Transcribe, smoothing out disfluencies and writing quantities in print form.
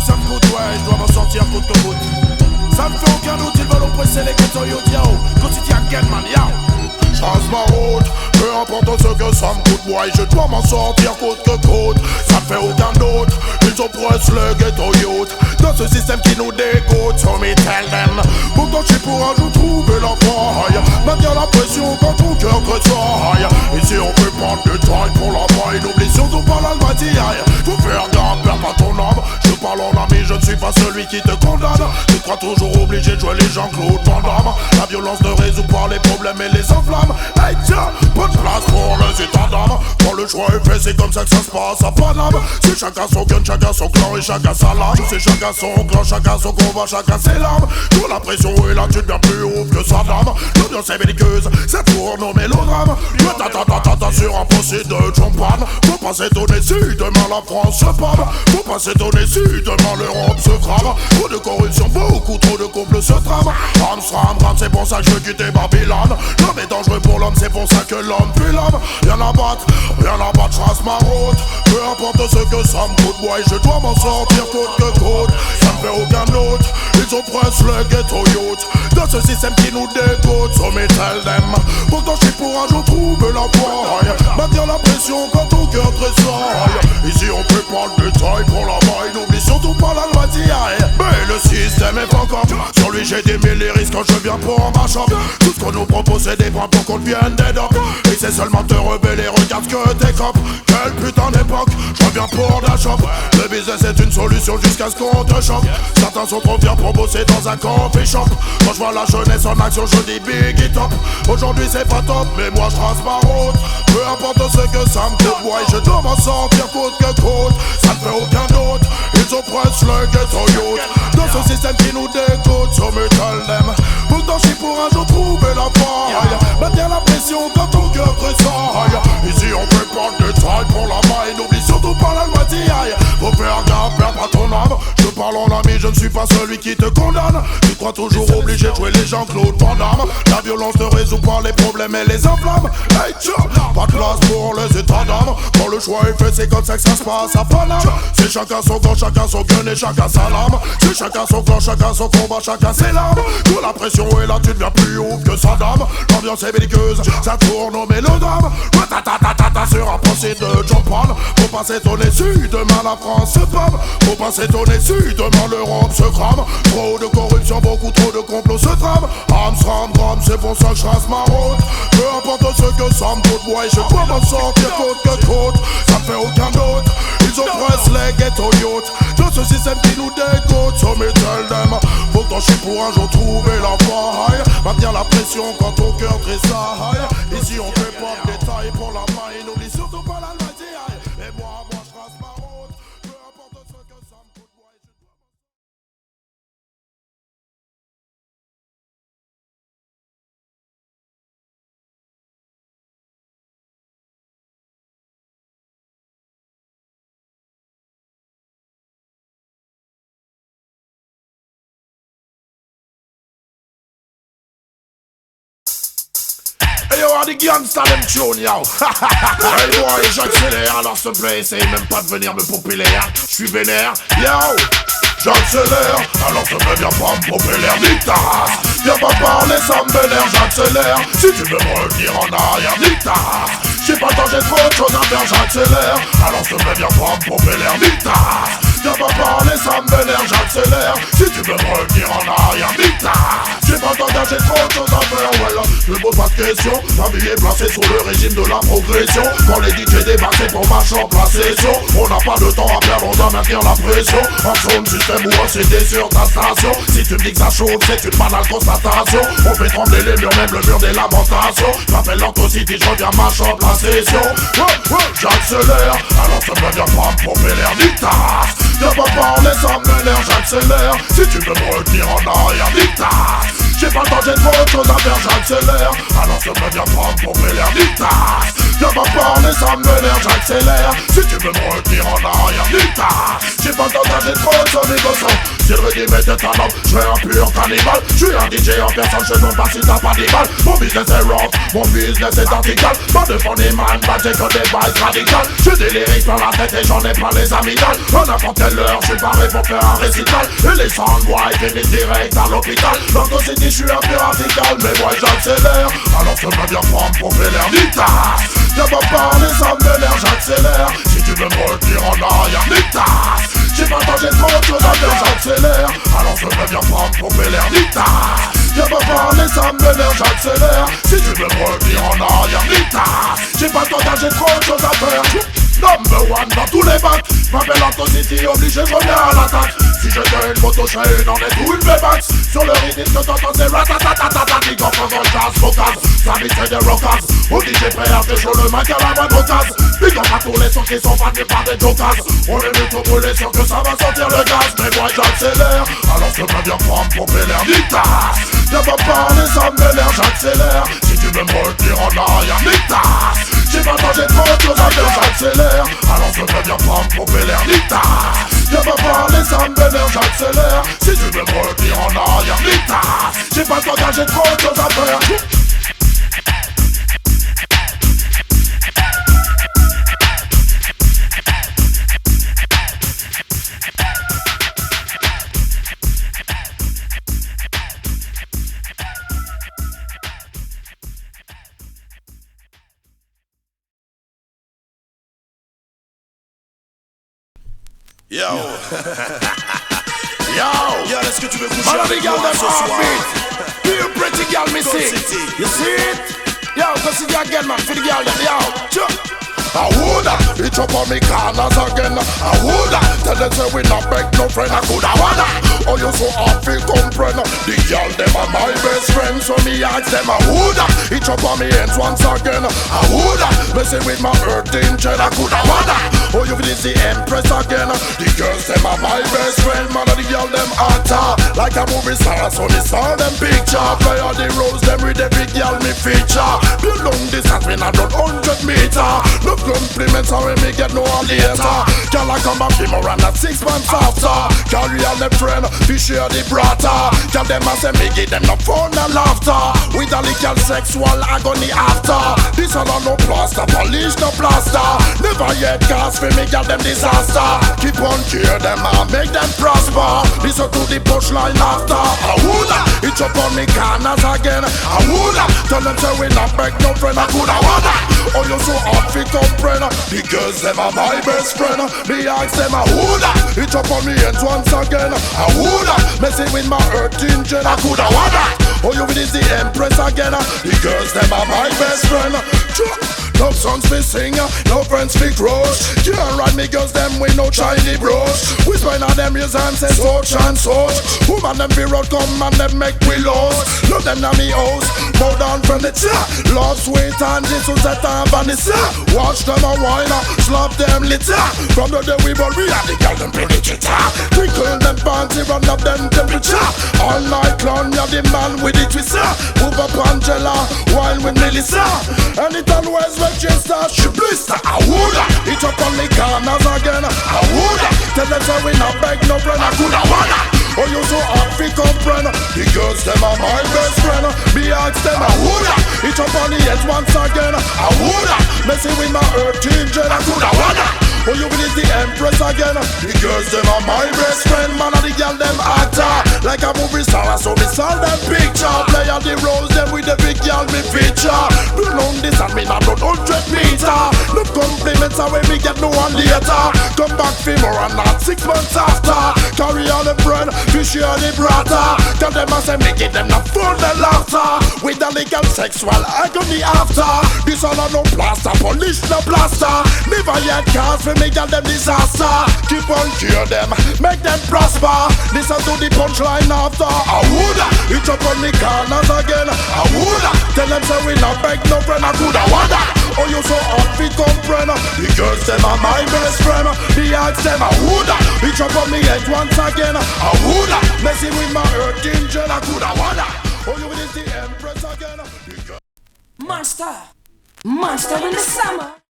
ça me coûte, ouais, je dois m'en sortir coûte que coûte. Ça me fait aucun doute, ils veulent oppresser les ghettos, yo, yao. Quotidien, man, yao. Change ma route, peu importe ce que ça me coûte, ouais, je dois m'en sortir coûte que coûte. Ça me fait aucun doute, ils oppressent le ghetto youth dans ce système qui nous dégoûte, so me tell them. Pourtant je suis pour un jour trouver la faille, maintenir la pression quand ton cœur tressaille. Ici on peut prendre du temps pour la maille, n'oublie surtout pas l'almatiaille. Faut faire gaffe, perds pas ton âme. Je parle en ami, je ne suis pas celui qui te condamne. Tu crois toujours obligé de jouer les Jean-Claude Van Damme. La violence ne résout pas les problèmes et les enflammes. Hey tiens, pas de place pour les états d'âme. Quand le choix est fait, c'est comme ça que ça se passe à Paname. C'est chacun son gun, chacun son clan et chacun sa lame. C'est chacun son clan, chacun son combat, chacun ses larmes. Quand la pression est là, tu deviens plus ouf que sa dame. L'ambiance est belliqueuse, ça tourne au mélodrame. Ta sur un procès de champagne. Faut pas s'étonner si demain la France se pâme. Faut pas s'étonner si demain l'Europe se crame. Trop de corruption, beaucoup trop de couples se trament. Ram, c'est pour ça que je veux quitter Babylone. L'homme est dangereux pour l'homme, c'est pour ça que l'homme tue l'homme. Rien à battre, je trace ma route. Peu importe ce que ça me coûte, ouais, je dois m'en sortir coûte que coûte. Ça me fait aucun doute, ils oppressent le ghetto youth dans ce système qui nous dégoûte, so me tell them. Pourtant je suis pour un jour trouver la faille, maintenir la pression quand ton cœur tressaille. Ici on peut prendre du détail pour la maille, n'oublie surtout pas la loi d'hier. Mais le système est pas comme sur lui j'ai des mille risques quand je viens pour ma shop. Tout ce qu'on nous propose c'est des bras pour qu'on devienne des docs. Et c'est seulement te rebeller, regarde ce que t'es cop. Quelle putain d'époque, je reviens pour la shop. Le business est une solution jusqu'à ce qu'on te choque. Certains sont trop fiers pour bosser dans un coffee shop. Quand je vois la jeunesse en action je dis big it up. Aujourd'hui c'est pas top mais moi je trace ma route. Peu importe ce que ça me coûte, ouais, je dois m'en sortir coûte que coûte. Ça ne fait aucun doute, ils oppressent le ghetto youth dans ce système qui nous dégoûte, so me tell them. Pourtant je suis pour un jour trouver la faille, maintenir la pression quand ton cœur tressaille. Ici on peut prendre du taille pour la maille, n'oublie surtout pas la loi d'hier. Faut faire gaffe, perds pas ton âme. Je parle en ami, je ne suis pas celui qui te condamne. Tu crois toujours obligé de jouer les Jean-Claude Van Damme. La violence ne résout pas les problèmes et les enflammes. Hey tiens, pas de place pour les états d'âme. Quand le choix est fait, c'est comme ça que ça se passe à Paname. C'est chacun son camp, chacun son gun et chacun sa lame. C'est chacun son clan, chacun son combat, chacun ses larmes. Quand la pression est là, tu deviens plus ouf que sa dame. L'ambiance est belliqueuse, ça tourne au mélodrame. Sur un procès de John Paul. Faut pas s'étonner si demain la France se pâme. Faut pas s'étonner si demain l'Europe se crame. Trop de corruption, beaucoup trop de complots se trament. Ram, c'est pour ça que je trace ma route. Peu importe ce que ça me coûte, ouais, je dois m'en sortir coûte que coûte. Ça me fait aucun doute, ils oppressent les ghetto youth dans ce système qui nous dégoûte, so me tell them. Pourtant je suis pour un jour trouver la faille, maintenir la pression quand ton cœur tressaille. Ici on fait pas de détails pour la maille, n'oublie surtout pas la loi d'hier. Et moi je trace ma route. Peu importe ce que ça me coûte, ouais, je dois... Hey yo, des gangsters them tune yo. Hey boy, j'accélère, alors s'il te plaît, essaye même pas de venir me popper l'air. J'suis vénère, yo. J'accélère, alors te viens pas me popper l'air, nique ta race. Viens pas parler, ça me vénère, j'accélère. Si tu veux me revenir en arrière, nique ta race. J'ai pas le temps, j'ai trop de choses à faire, j'accélère. Alors te viens pas me popper l'air, nique ta race. Viens pas parler, ça me vénère, j'accélère. Si tu veux me revenir en arrière, nique ta race. J'ai pas le temps, j'ai trop de choses à faire, voilà. Je me pose pas de questions, ma vie est placée sous le régime de la progression. Quand les DJ débarquent, c'est pour ma chambre, la session. On n'a pas de temps à perdre, on doit maintenir la pression. En zone système ou en CD sur ta station. Si tu me dis que ça chauffe, c'est une banale constatation. On fait trembler les murs, même le mur des lamentations. J'appelle l'Antocity, je reviens ma chambre, la session. J'accélère, alors ça me vient pas me pomper l'air, nique ta race. Viens pas parler, ça m'énerve, j'accélère. Si tu veux me retenir en arrière, nique ta race. J'ai pas le temps, j'ai trop de choses à faire, j'accélère. Alors ça me vient pas me pomper l'air, nique ta race. Viens va parler, ça me vénère, j'accélère. Si tu veux me retenir en arrière, nique-ta. J'ai pas le temps d'âger trop de son négociant. Si le régime était un homme, je serais un pur cannibale. Je suis un DJ en personne, je ne pas si t'as pas des balles. Mon business est rough, mon business est vertical. Pas de fond des man, bah j'ai que des bails radicales. J'ai des lyrics dans la tête et j'en ai pas les amygdales. À n'importe quelle heure, je suis paré pour faire un récital. Et les soundboys finissent direct à l'hôpital. Dans ton city, je suis un peu radical, mais moi j'accélère. Alors je me bien prendre pour faire l'air d'Ita. Viens pas parler, ça me vénère, j'accélère. Si tu veux me retenir en arrière, Nita. J'ai pas le temps, j'ai trop de choses à faire, j'accélère. Alors je me bien prendre pour faire l'air d'Ita. Viens pas parler, ça me vénère, j'accélère. Si tu veux me retenir en arrière, Nita. J'ai pas le temps, j'ai trop de choses à faire. Number one dans tous les bacs. M'appelle Anton City, obligé, je reviens à l'attaque. Si j'étais une moto, je serais une en est ou une V-Max. Sur le rythme que t'entends, c'est ratatatatata. Big up en jazz, focus. Ça vite c'est des rockers. Au DJ prêt à faire chaud le mic à la moindre occasion. Big up à tous les sons qui sont faits par des jokers. On est venu tout brûler, sûr que ça va sortir le gaz. Mais moi j'accélère, alors je peux bien prendre pour l'air Nita. Viens pas parler, ça me vénère, j'accélère. Si tu veux me retenir en arrière, Nita. J'ai pas le temps, j'ai trop de choses à faire, j'accélère. Alors je peux bien prendre pour l'air Nita. Viens pas parler, ça me vénère, j'accélère. Si tu veux me retenir en arrière, Nita. J'ai pas le temps, j'ai trop de choses à faire. Yo. Yo, est-ce que tu veux coucher avec moi ce soir? Feel pretty girl, me see. You see it? Yo, go see the again, man. For the girl, yo. I woulda, it up on me corners again. I woulda, tell them say we not beg no friend. I coulda wanna. Oh, you so hard feel comprehend. The girl them are my best friend, so me ask them. I woulda, it up on me hands once again. I woulda, messing with my earth angel. I coulda wanna. Oh, you feel the empress again. The girls them are my best friend. Man, the girl them hotter like a movie star. So me saw them picture. Play all the roles them with the big girl me feature. Build long distance when I run 100 meter. No compliments are when me get no later. Girl I come back him around at 6 months after. Carry all the friend, we share the brata. Girl them a say me give them no fun and laughter. With a little sexual agony after. This all no plaster, polish no plaster. Never yet cast for me girl them disaster. Keep on cheer them and make them prosper. Listen to the punchline after. I woulda, it's up on me corners again. I woulda, tell them say we not beg no friend. I coulda wanna. Oh you so hard fi comprehend. The girls them are my best friend. Me ask them I woulda, it's up on me hands once again. I woulda, messing with my earth engine. I coulda wanna. Oh you is the empress again. The girls them are my best friend. No songs fi sing, no friends fi crush. Can't ride me girls them with no shiny brush. We spend on them years and say such and such. Woman them be road come and them make we lost. Love them na me house, more than furniture. Love sweet and Jesus at and Vanessa. Watch them a wine, slap them litter. From the day we born we have the girl them play the guitar. Twinkle them panty, run up them temperature. All night long we have the man with the twister. Move up Angela, wine with Melissa. Anytime West Manchester, she blister. I woulda, it up on the corners again. I woulda, tell them say we not beg no friend. I coulda wanna. Oh you so hard fi comprehend. The girls them are my best friend. Me ask them I woulda, it up on the head once again. I woulda, messing with my earth angel. I coulda wanna. Oh you is the empress again. The girls them are my best friend. Man and the girl them actor like a movie star. So me saw them picture. Play all the roles them with the big girl me feature. Build on this and me not run 100 meter. No compliments are when me get no one later. Come back for more and not 6 months after. Carry all the bread, we share the brata. Tell them I say me give them the fun and laughter. With the legal sexual agony after. This all a no plaster, polish no plaster. Never yet cast for me girl them disaster. Keep on cheer them, make them prosper. Listen to the punchline after. I woulda, it up on me corners again. I woulda, tell them say we not beg no friend. I coulda wanna. Oh you so hard fi comprehend. The girls them are my best friend. Me ask them I woulda, it up on me head once again. I woulda, messing with my earth angel. I coulda wanna. Oh you is the empress again. Master, Monster in the summer.